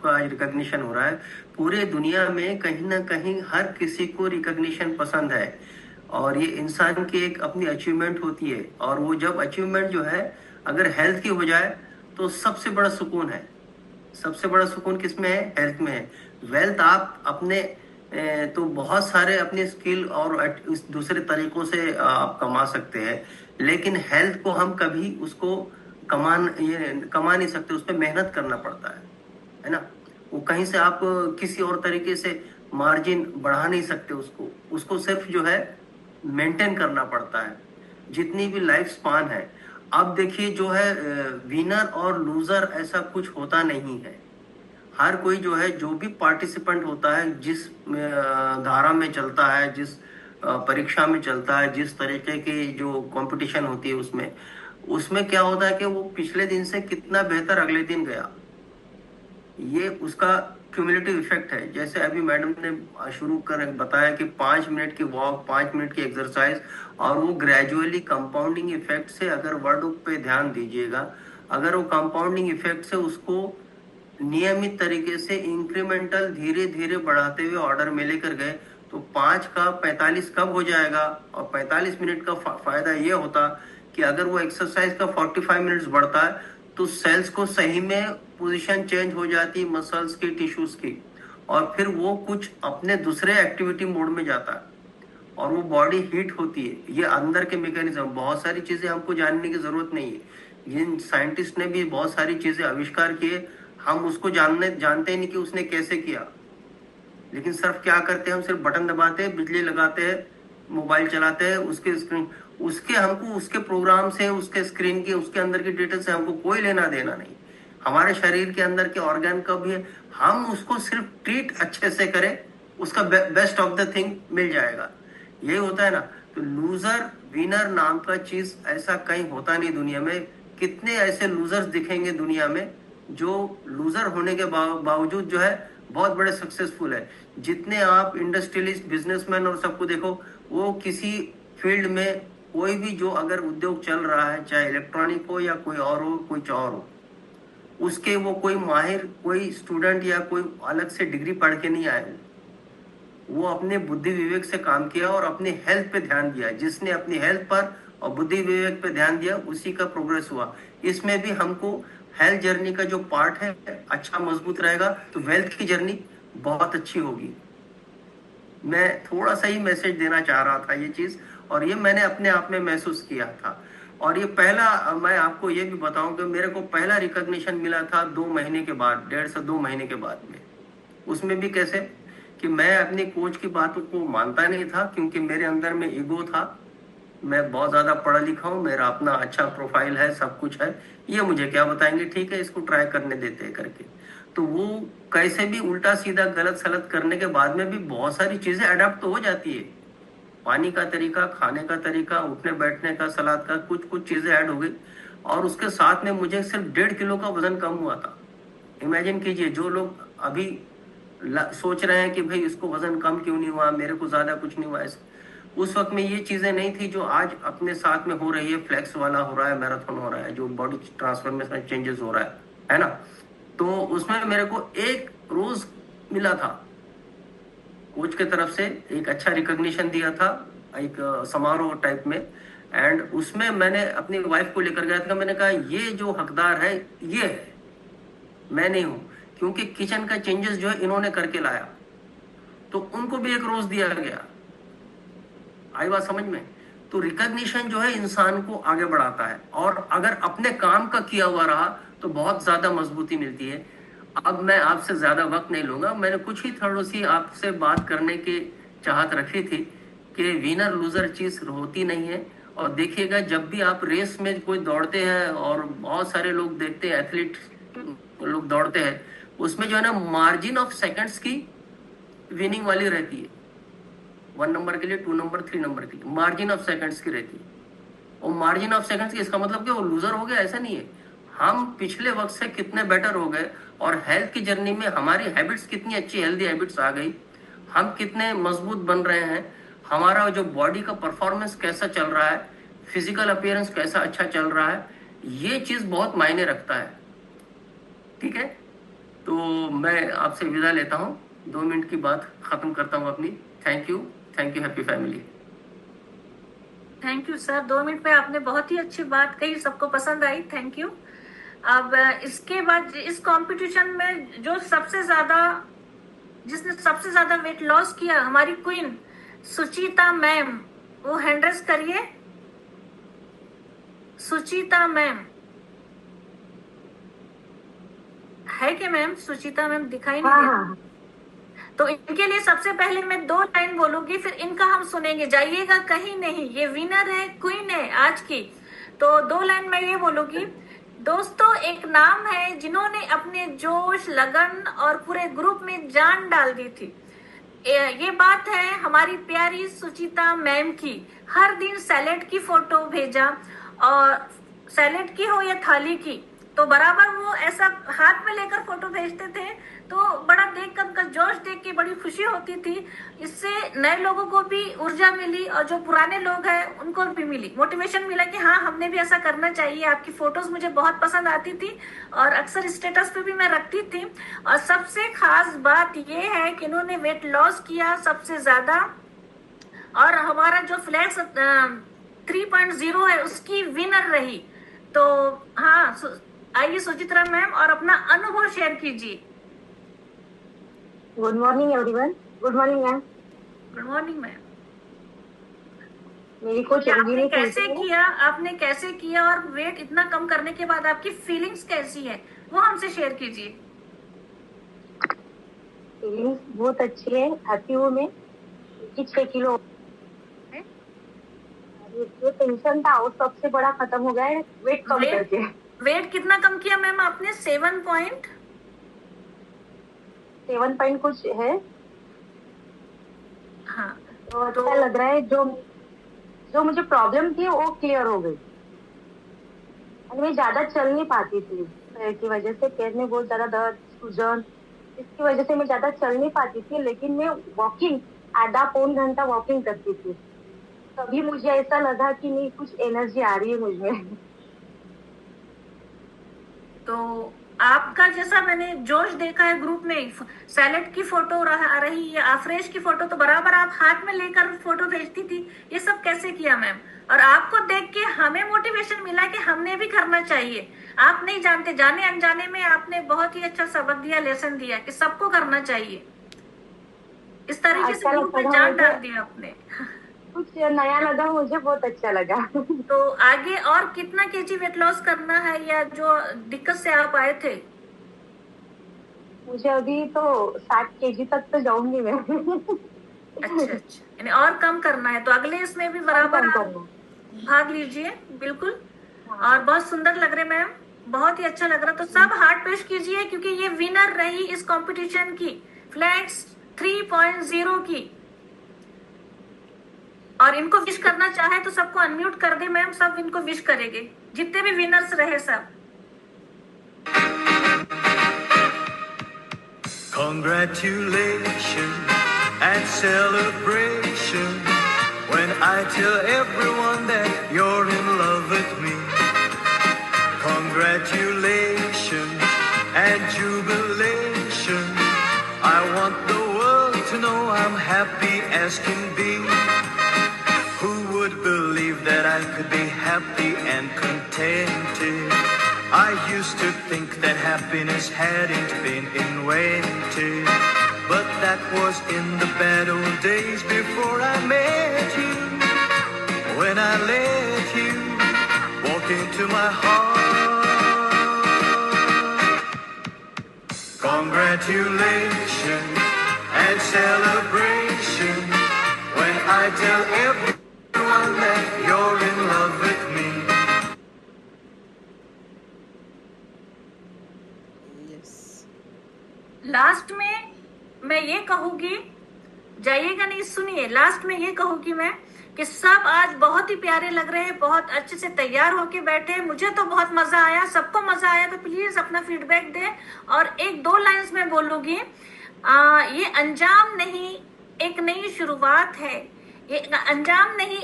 आपका आज रिकॉग्निशन हो रहा है। पूरे दुनिया में कहीं ना कहीं हर किसी को रिकॉग्निशन पसंद है, और ये इंसान की एक अपनी अचीवमेंट होती है। और वो जब अचीवमेंट जो है अगर हेल्थ की हो जाए तो सबसे बड़ा सुकून है। सबसे बड़ा सुकून किसमें है? हेल्थ में है। वेल्थ आप अपने तो बहुत सारे अपने स्किल और इस दूसरे तरीकों से आप कमा सकते हैं, लेकिन हेल्थ को हम कभी उसको कमा नहीं सकते। उस पर मेहनत करना पड़ता है ना। वो कहीं से आप किसी और तरीके से मार्जिन बढ़ा नहीं सकते। उसको उसको सिर्फ जो है मेंटेन करना पड़ता है, जितनी भी लाइफ स्पान है। अब देखिए जो है विनर और लूजर ऐसा कुछ होता नहीं है। हर कोई जो है, जो भी पार्टिसिपेंट होता है, जिस धारा में चलता है, जिस परीक्षा में चलता है, जिस तरीके की जो कंपटीशन होती है, उसमें उसमें क्या होता है कि वो पिछले दिन से कितना बेहतर अगले दिन गया, ये उसका क्यूमुलेटिव इफेक्ट है। जैसे अभी मैडम ने शुरू कर बताया कि 5 मिनट की वॉक, 5 मिनट की एक्सरसाइज, और वो ग्रेजुअली कंपाउंडिंग इफेक्ट से, अगर वर्ड पे ध्यान दीजिएगा, अगर वो कंपाउंडिंग इफेक्ट से उसको नियमित तरीके से इंक्रीमेंटल धीरे धीरे बढ़ाते हुए ऑर्डर में लेकर गए, तो 5 का 45 कब हो जाएगा। और 45 मिनट का फायदा ये होता कि अगर वो एक्सरसाइज का 45 मिनट्स बढ़ता है तो सेल्स को सही में पोजीशन चेंज हो जाती, मसल्स की, टिश्यूज की, और फिर वो कुछ अपने दूसरे एक्टिविटी मोड में जाता है और वो बॉडी हीट होती है। ये अंदर के मैकेनिज्म, बहुत सारी चीजें हमको जानने की जरूरत नहीं है। जिन साइंटिस्ट ने भी बहुत सारी चीजें आविष्कार किए, हम उसको जानते ही नहीं कि उसने कैसे किया। लेकिन सिर्फ क्या करते हैं, हम सिर्फ बटन दबाते हैं, बिजली लगाते हैं, मोबाइल चलाते हैं, उसके स्क्रीन, उसके हमको उसके प्रोग्राम से, उसके स्क्रीन के, उसके अंदर की डिटेल से हमको कोई लेना देना नहीं। हमारे शरीर के अंदर के ऑर्गन का भी है, हम उसको सिर्फ ट्रीट अच्छे से करें, उसका बेस्ट ऑफ द थिंग मिल जाएगा। यही होता है ना। तो लूजर विनर नाम का चीज ऐसा कहीं होता नहीं दुनिया में। कितने ऐसे लूजर्स दिखेंगे दुनिया में जो लूजर होने के बावजूद जो है बहुत बड़े सक्सेसफुल है। जितने आप इंडस्ट्रियलिस्ट, बिजनेसमैन और सबको देखो, वो किसी फील्ड में कोई भी जो अगर उद्योग चल रहा है, चाहे इलेक्ट्रॉनिक हो या कोई और हो, कोई और हो, उसके वो कोई माहिर, कोई स्टूडेंट या कोई अलग से डिग्री पढ़ के नहीं आए। वो अपने बुद्धि विवेक से काम किया और अपने हेल्थ पे ध्यान दिया। जिसने अपनी हेल्थ पर और बुद्धि विवेक पे ध्यान दिया, उसी का प्रोग्रेस हुआ। इसमें भी हमको हेल्थ जर्नी का जो पार्ट है अच्छा मजबूत रहेगा, तो वेल्थ की जर्नी बहुत अच्छी होगी। मैं थोड़ा सा ही मैसेज देना चाह रहा था ये चीज, और ये मैंने अपने आप में महसूस किया था। और ये पहला, मैं आपको ये भी बताऊं कि मेरे को पहला रिकॉग्निशन मिला था 2 महीने के बाद, 1.5 से 2 महीने के बाद में। उसमें भी कैसे कि मैं अपने कोच की बातों को मानता नहीं था, क्योंकि मेरे अंदर में ईगो था। मैं बहुत ज्यादा पढ़ा लिखा हूँ, मेरा अपना अच्छा प्रोफाइल है, सब कुछ है, ये मुझे क्या बताएंगे, ठीक है इसको ट्राई करने देते हैं करके। तो वो कैसे भी उल्टा सीधा गलत सलत करने के बाद में भी बहुत सारी चीजें अडेप्ट तो हो जाती है। पानी का तरीका, खाने का तरीका, उठने बैठने का, सलाद का, कुछ कुछ चीजें ऐड हो गई। और उसके साथ में मुझे सिर्फ 1.5 किलो का वजन कम हुआ था। इमेजिन कीजिए, जो लोग अभी सोच रहे हैं कि भाई इसको वजन कम क्यों नहीं हुआ, मेरे को ज्यादा कुछ नहीं हुआ, उस वक्त में ये चीजें नहीं थी जो आज अपने साथ में हो रही है। फ्लेक्स वाला हो रहा है, मैराथन हो रहा है, जो बॉडी ट्रांसफॉर्मेशन चेंजेस हो रहा है ना। तो उसमें मेरे को एक रोज मिला था, कोच के तरफ से एक अच्छा रिकॉग्निशन दिया था, एक समारोह टाइप में। एंड उसमें मैंने अपनी वाइफ को लेकर गया था। मैंने कहा ये जो हकदार है ये है, मैं नहीं हूं, क्योंकि किचन का चेंजेस जो है इन्होंने करके लाया। तो उनको भी एक रोज दिया गया। आई बात समझ में? तो रिकॉग्निशन जो है इंसान को आगे बढ़ाता है, और अगर अपने काम का किया हुआ रहा तो बहुत ज्यादा मजबूती मिलती है। अब मैं आपसे ज्यादा वक्त नहीं लूंगा। मैंने कुछ ही थोड़ी सी आपसे बात करने की चाहत रखी थी कि विनर लूजर चीज होती नहीं है। और देखिएगा, जब भी आप रेस में कोई दौड़ते हैं, और बहुत सारे लोग देखते हैं एथलीट लोग दौड़ते हैं, उसमें जो है ना मार्जिन ऑफ सेकंड्स की विनिंग वाली रहती है। 1 नंबर के लिए, 2 नंबर, 3 नंबर के लिए मार्जिन ऑफ सेकंड्स की रहती है। और मार्जिन ऑफ सेकंड्स की इसका मतलब कि वो लूजर हो गया, ऐसा नहीं है। हम पिछले वक्त से कितने बेटर हो गए, और हेल्थ की जर्नी में हमारी हैबिट्स कितनी अच्छी, हेल्दी हैबिट्स आ गई, हम कितने मजबूत बन रहे हैं, हमारा जो बॉडी का परफॉर्मेंस कैसा चल रहा है, फिजिकल अपीयरेंस कैसा अच्छा चल रहा है, ये चीज बहुत मायने रखता है। ठीक है। तो मैं आपसे विदा लेता हूँ, 2 मिनट की बात खत्म करता हूँ अपनी। Thank you happy family. Thank you sir, 2 minute में आपने बहुत ही अच्छी बात कही, सबको पसंद आई, थैंक यू। अब इसके बाद इस कंपटीशन में जिसने सबसे ज्यादा वेट लॉस किया, हमारी क्वीन सुचिता मैम, वो हैंड रेज करिए। सुचिता मैम है क्या मैम? सुचिता मैम दिखाई नहीं दे रहा। तो इनके लिए सबसे पहले मैं 2 लाइन बोलूंगी, फिर इनका हम सुनेंगे। जाइएगा कहीं नहीं, ये विनर है, क्वीन है आज की। तो 2 लाइन मैं ये बोलूंगी। दोस्तों, एक नाम है जिन्होंने अपने जोश, लगन और पूरे ग्रुप में जान डाल दी थी। ये बात है हमारी प्यारी सुचिता मैम की। हर दिन सैलेड की फोटो भेजा, और सैलेड की हो या थाली की, तो बराबर वो ऐसा हाथ में लेकर फोटो भेजते थे। तो बड़ा देख कर, उनका जोश देख के बड़ी खुशी होती थी। इससे नए लोगों को भी ऊर्जा मिली, और जो पुराने लोग हैं उनको भी मिली, मोटिवेशन मिला कि हाँ, हमने भी ऐसा करना चाहिए। आपकी फोटोज मुझे बहुत पसंद आती थी, और अक्सर स्टेटस पे भी मैं रखती थी। और सबसे खास बात ये है कि इन्होंने वेट लॉस किया सबसे ज्यादा, और हमारा जो फ्लैक्स 3.0 है उसकी विनर रही। तो हाँ, आइए सुचित्रा मैम, और अपना अनुभव शेयर कीजिए। Good morning everyone. Good morning ma'am. Good morning ma'am. मेरी कोच आपने कैसे किया, और वेट इतना कम करने के बाद आपकी फीलिंग्स कैसी है, वो हमसे शेयर कीजिए। फीलिंग्स बहुत अच्छी है, हैप्पी हूँ मैं कि 6 किलो जो टेंशन था वो सबसे बड़ा खत्म हो गया है वेट कम करके। वेट कितना कम किया मैम आपने? 7 पॉइंट कुछ है। हाँ, तो अच्छा लग रहा है। जो मुझे प्रॉब्लम थी वो क्लियर हो गई। मैं ज्यादा चल नहीं पाती थी पैर की वजह से, पैर में बहुत ज्यादा दर्द, सूजन, इसकी वजह से मैं ज्यादा चल नहीं पाती थी। लेकिन मैं वॉकिंग आधा पौन घंटा वॉकिंग करती थी, तभी मुझे ऐसा लगा कि नहीं, कुछ एनर्जी आ रही है मुझमें। तो आपका जैसा मैंने जोश देखा है ग्रुप में, सैलेड की फोटो आ रही है, अफ्रेश की फोटो तो बराबर आप हाथ में लेकर फोटो भेजती थी। ये सब कैसे किया मैम? और आपको देख के हमें मोटिवेशन मिला कि हमने भी करना चाहिए। आप नहीं जानते, जाने अनजाने में आपने बहुत ही अच्छा सबक दिया, लेसन दिया कि सबको करना चाहिए। इस तरीके से ग्रुप में जान डाल दिया आपने। कुछ नया लगा, मुझे बहुत अच्छा लगा। तो आगे और कितना केजी वेट लॉस करना है, या जो दिक्कत से आप आए थे? मुझे अभी तो 60 केजी तक तो जाऊंगी मैं। अच्छा, यानी और कम करना है, तो अगले इसमें भी बराबर भाग लीजिए, बिल्कुल। और बहुत सुंदर लग रहे मैम, बहुत ही अच्छा लग रहा। तो सब हार्ट पेश कीजिए, क्योंकि ये विनर रही इस कंपटीशन की, फ्लैक्स 3.0 की। और इनको विश करना चाहे तो सबको अनम्यूट कर दे मैम, सब इनको विश करेंगे, जितने भी विनर्स रहे सब। Congratulations and celebration when I tell everyone that you're in love with me. Congratulations and jubilation. I want the world to know I'm happy as can be. Who would believe that I could be happy and contented? I used to think that happiness hadn't been invented, but that was in the bad old days before I met you. When I let you walk into my heart. Congratulations and celebration when I tell everyone that you're in love with me. Last में मैं ये कहूंगी, जाइएगा नहीं, सुनिए, last में ये कहूंगी मैं कि सब आज बहुत ही प्यारे लग रहे हैं, बहुत अच्छे से तैयार होके बैठे। मुझे तो बहुत मजा आया, सबको मजा आया, तो प्लीज अपना फीडबैक दें। और 1-2 लाइंस में बोलूंगी, ये अंजाम नहीं, एक नई शुरुआत है। ये अंजाम नहीं,